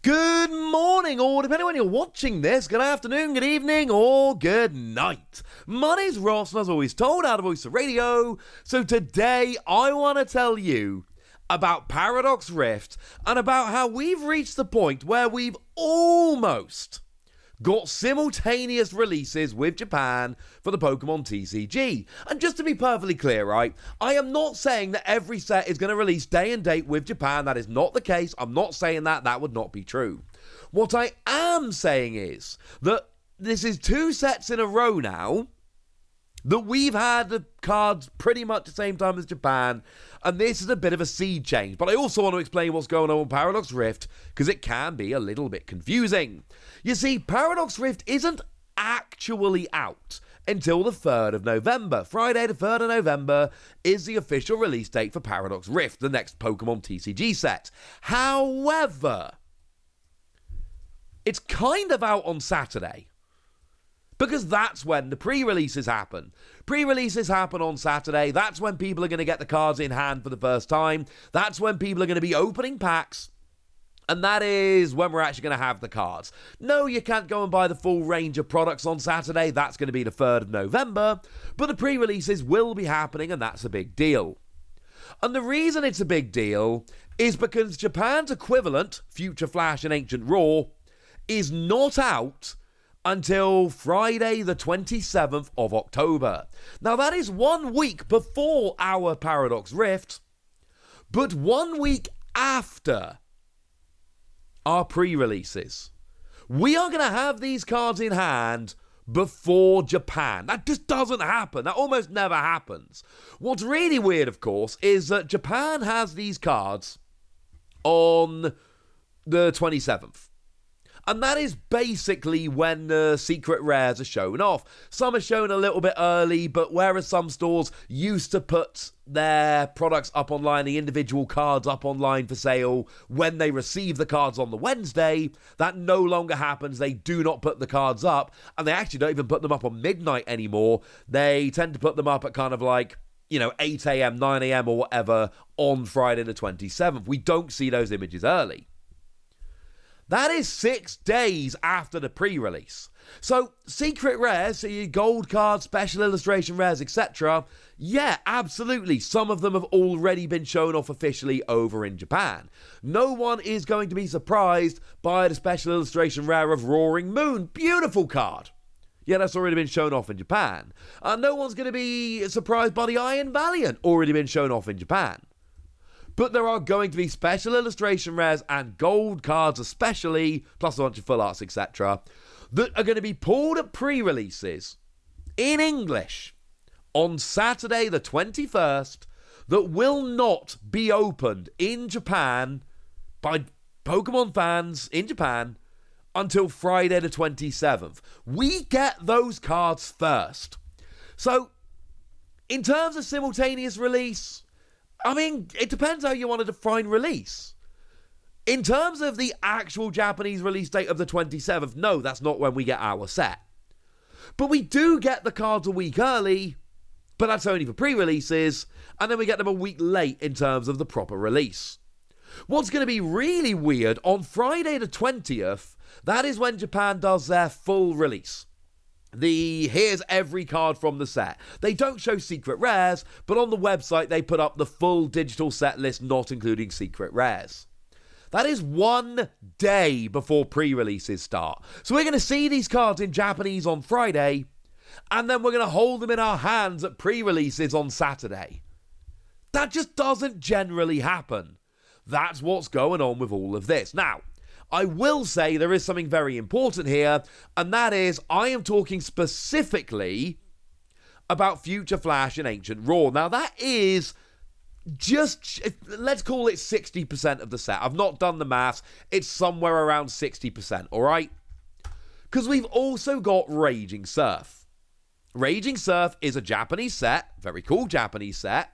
Good morning, or depending on when you're watching this, good afternoon, good evening, or good night. My name's Ross, and as always told, out of Voice of Radio. So today, I want to tell you about Paradox Rift, and about how we've reached the point where we've almost got simultaneous releases with Japan for the Pokémon TCG. And just to be perfectly clear, right, I am not saying that every set is going to release day and date with Japan. That is not the case. I'm not saying that. That would not be true. What I am saying is that this is 2 sets in a row now that we've had the cards pretty much the same time as Japan, and this is a bit of a seed change. But I also want to explain what's going on with Paradox Rift, because it can be a little bit confusing. You see, Paradox Rift isn't actually out until the 3rd of November. Friday the 3rd of November is the official release date for Paradox Rift, the next Pokemon TCG set. However, it's kind of out on Saturday, because that's when the pre-releases happen. Pre-releases happen on Saturday. That's when people are going to get the cards in hand for the first time. That's when people are going to be opening packs. And that is when we're actually going to have the cards. No, you can't go and buy the full range of products on Saturday. That's going to be the 3rd of November. But the pre-releases will be happening, and that's a big deal. And the reason it's a big deal is because Japan's equivalent, Future Flash and Ancient Raw, is not out until Friday the 27th of October. Now that is 1 week before our Paradox Rift, but 1 week after our pre-releases. We are going to have these cards in hand before Japan. That just doesn't happen. That almost never happens. What's really weird, of course, is that Japan has these cards on the 27th. And that is basically when the secret rares are shown off. Some are shown a little bit early, but whereas some stores used to put their products up online, the individual cards up online for sale when they receive the cards on the Wednesday, that no longer happens. They do not put the cards up, and they actually don't even put them up on midnight anymore. They tend to put them up at kind of like, 8 a.m., 9 a.m. or whatever on Friday the 27th. We don't see those images early. That is 6 days after the pre-release. So, secret rares, so your gold cards, special illustration rares, etc. Yeah, absolutely. Some of them have already been shown off officially over in Japan. No one is going to be surprised by the special illustration rare of Roaring Moon. Beautiful card. Yeah, that's already been shown off in Japan. No one's going to be surprised by the Iron Valiant, already been shown off in Japan. But there are going to be special illustration rares and gold cards especially, plus a bunch of full arts, etc., that are going to be pulled at pre-releases in English on Saturday the 21st that will not be opened in Japan by Pokemon fans in Japan until Friday the 27th. We get those cards first. So, in terms of simultaneous release, it depends how you want to define release. In terms of the actual Japanese release date of the 27th, no, that's not when we get our set. But we do get the cards a week early, but that's only for pre-releases, and then we get them a week late in terms of the proper release. What's going to be really weird, on Friday the 20th, that is when Japan does their full release. Here's every card from the set. They don't show secret rares, but on the website they put up the full digital set list, not including secret rares. That is 1 day before pre-releases start. So we're going to see these cards in Japanese on Friday, and then we're going to hold them in our hands at pre-releases on Saturday. That just doesn't generally happen. That's what's going on with all of this. Now, I will say there is something very important here, and that is I am talking specifically about Future Flash and Ancient Raw. Now, that is just, let's call it 60% of the set. I've not done the maths. It's somewhere around 60%, all right? Because we've also got Raging Surf. Raging Surf is a Japanese set, very cool Japanese set,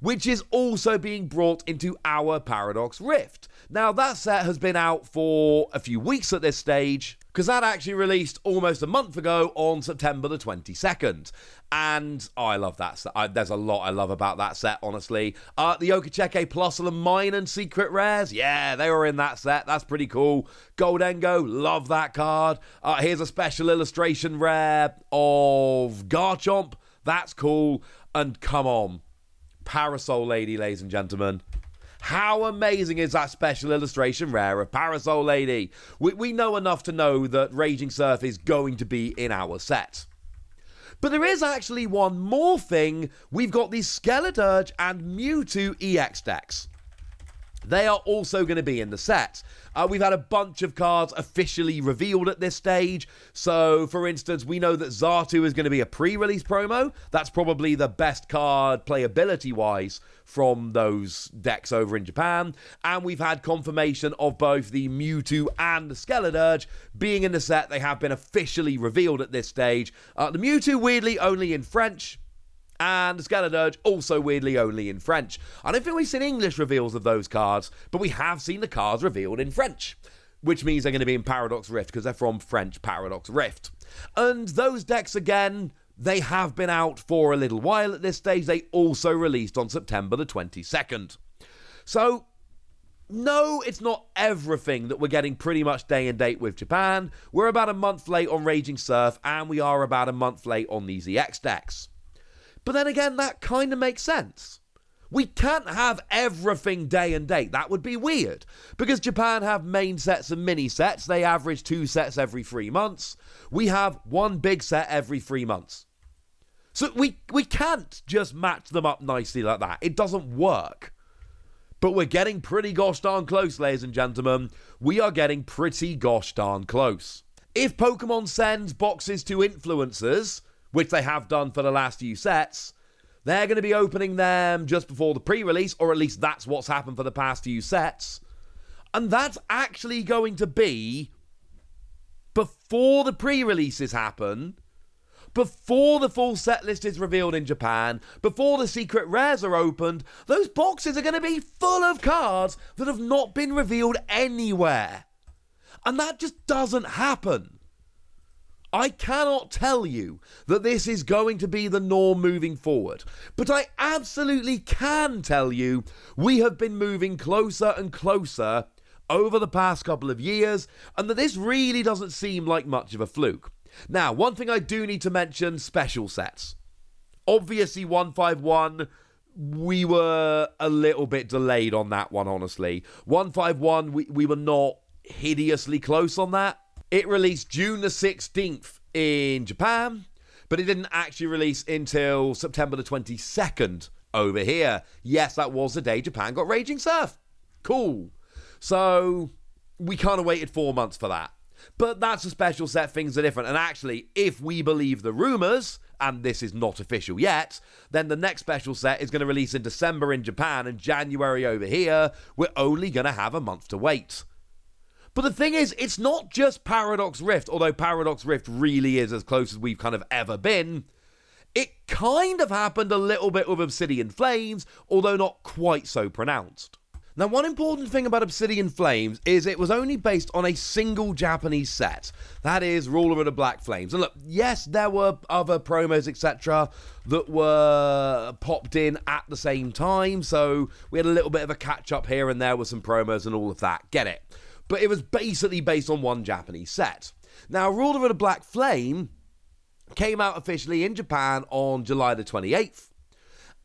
which is also being brought into our Paradox Rift. Now, that set has been out for a few weeks at this stage, because that actually released almost a month ago on September the 22nd. And I love that set. There's a lot I love about that set, honestly. The Okacheke Plus and Mine and Secret Rares, yeah, they were in that set. That's pretty cool. Goldengo, love that card. Here's a special illustration rare of Garchomp. That's cool. And come on, Parasol Lady, ladies and gentlemen. How amazing is that special illustration rare of Parasol Lady? We know enough to know that Raging Surf is going to be in our set. But there is actually one more thing. We've got these Skeleturge and Mewtwo EX decks. They are also going to be in the set. We've had a bunch of cards officially revealed at this stage. So, for instance, we know that Xatu is going to be a pre-release promo. That's probably the best card playability-wise from those decks over in Japan. And we've had confirmation of both the Mewtwo and the Skeleturge being in the set. They have been officially revealed at this stage. The Mewtwo, weirdly, only in French. And the Skeleturge, also weirdly only in French. I don't think we've seen English reveals of those cards, but we have seen the cards revealed in French, which means they're going to be in Paradox Rift, because they're from French Paradox Rift. And those decks, again, they have been out for a little while at this stage. They also released on September the 22nd. So, no, it's not everything that we're getting pretty much day and date with Japan. We're about a month late on Raging Surf, and we are about a month late on these EX decks. But then again, that kind of makes sense. We can't have everything day and date. That would be weird. Because Japan have main sets and mini sets. They average 2 sets every 3 months. We have 1 big set every 3 months. So we can't just match them up nicely like that. It doesn't work. But we're getting pretty gosh darn close, ladies and gentlemen. We are getting pretty gosh darn close. If Pokemon sends boxes to influencers, which they have done for the last few sets, they're going to be opening them just before the pre-release, or at least that's what's happened for the past few sets. And that's actually going to be before the pre-releases happen, before the full set list is revealed in Japan, before the secret rares are opened. Those boxes are going to be full of cards that have not been revealed anywhere. And that just doesn't happen. I cannot tell you that this is going to be the norm moving forward, but I absolutely can tell you we have been moving closer and closer over the past couple of years, and that this really doesn't seem like much of a fluke. Now, one thing I do need to mention, special sets. Obviously, 151, we were a little bit delayed on that one, honestly. 151, we were not hideously close on that. It released June the 16th in Japan, but it didn't actually release until September the 22nd over here. Yes, that was the day Japan got Raging Surf. Cool. So, we kind of waited 4 months for that. But that's a special set, things are different. And actually, if we believe the rumours, and this is not official yet, then the next special set is going to release in December in Japan and January over here. We're only going to have a month to wait. But the thing is, it's not just Paradox Rift, although Paradox Rift really is as close as we've kind of ever been. It kind of happened a little bit with Obsidian Flames, although not quite so pronounced. Now, one important thing about Obsidian Flames is it was only based on a single Japanese set. That is, Ruler of the Black Flames. And look, yes, there were other promos, etc., that were popped in at the same time, so we had a little bit of a catch-up here and there with some promos and all of that. Get it? But it was basically based on one Japanese set. Now, Ruler of the Black Flame came out officially in Japan on July the 28th.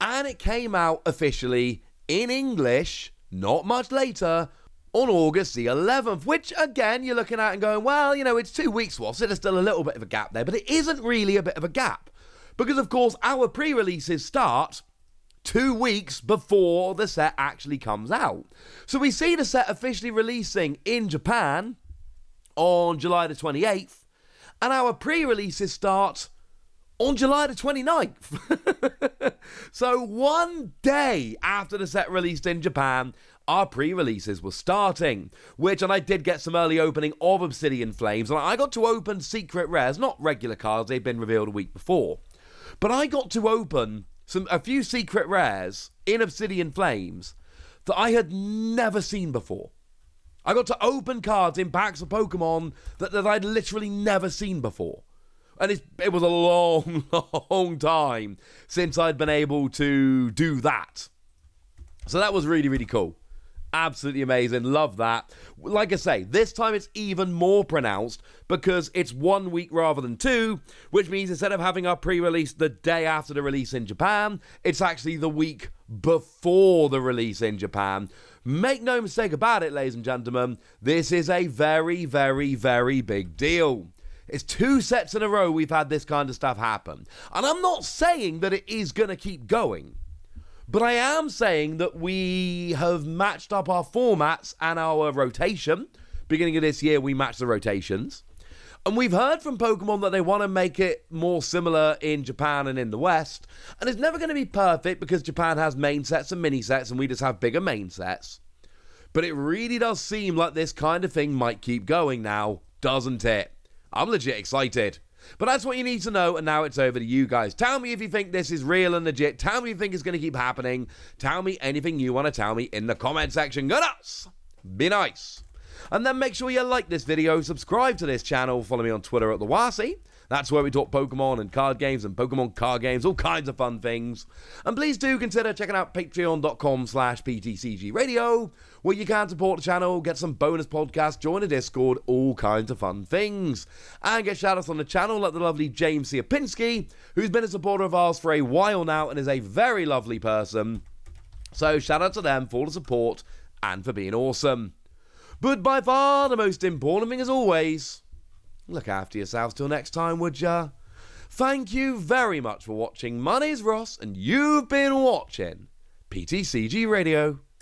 And it came out officially in English, not much later, on August the 11th. Which, again, you're looking at and going, well, you know, it's 2 weeks worth, so there's still a little bit of a gap there. But it isn't really a bit of a gap. Because, of course, our pre-releases start 2 weeks before the set actually comes out. So we see the set officially releasing in Japan on July the 28th, and our pre-releases start on July the 29th. So 1 day after the set released in Japan, our pre-releases were starting, and I did get some early opening of Obsidian Flames, and I got to open secret rares, not regular cards, they'd been revealed a week before, but I got to open a few secret rares in Obsidian Flames that I had never seen before. I got to open cards in packs of Pokemon that I'd literally never seen before. And it was a long, long time since I'd been able to do that. So that was really, really cool. Absolutely amazing. Love that. Like I say, this time it's even more pronounced because it's 1 week rather than 2, which means instead of having our pre-release the day after the release in Japan, it's actually the week before the release in Japan. Make no mistake about it, ladies and gentlemen, this is a very, very, very big deal. It's 2 sets in a row we've had this kind of stuff happen. And I'm not saying that it is going to keep going. But I am saying that we have matched up our formats and our rotation. Beginning of this year, we matched the rotations. And we've heard from Pokemon that they want to make it more similar in Japan and in the West. And it's never going to be perfect because Japan has main sets and mini sets and we just have bigger main sets. But it really does seem like this kind of thing might keep going now, doesn't it? I'm legit excited. But that's what you need to know, and now it's over to you guys. Tell me if you think this is real and legit. Tell me if you think it's going to keep happening. Tell me anything you want to tell me in the comment section. Go nuts! Be nice. And then make sure you like this video, subscribe to this channel, follow me on Twitter at TheWasi. That's where we talk Pokemon and card games and Pokemon card games, all kinds of fun things. And please do consider checking out patreon.com/PTCG Radio, where you can support the channel, get some bonus podcasts, join a Discord, all kinds of fun things. And get shout-outs on the channel like the lovely James Siapinski, who's been a supporter of ours for a while now and is a very lovely person. So shout out to them for the support and for being awesome. But by far the most important thing as always, look after yourselves till next time, would ya? Thank you very much for watching. My name's Ross, and you've been watching PTCG Radio.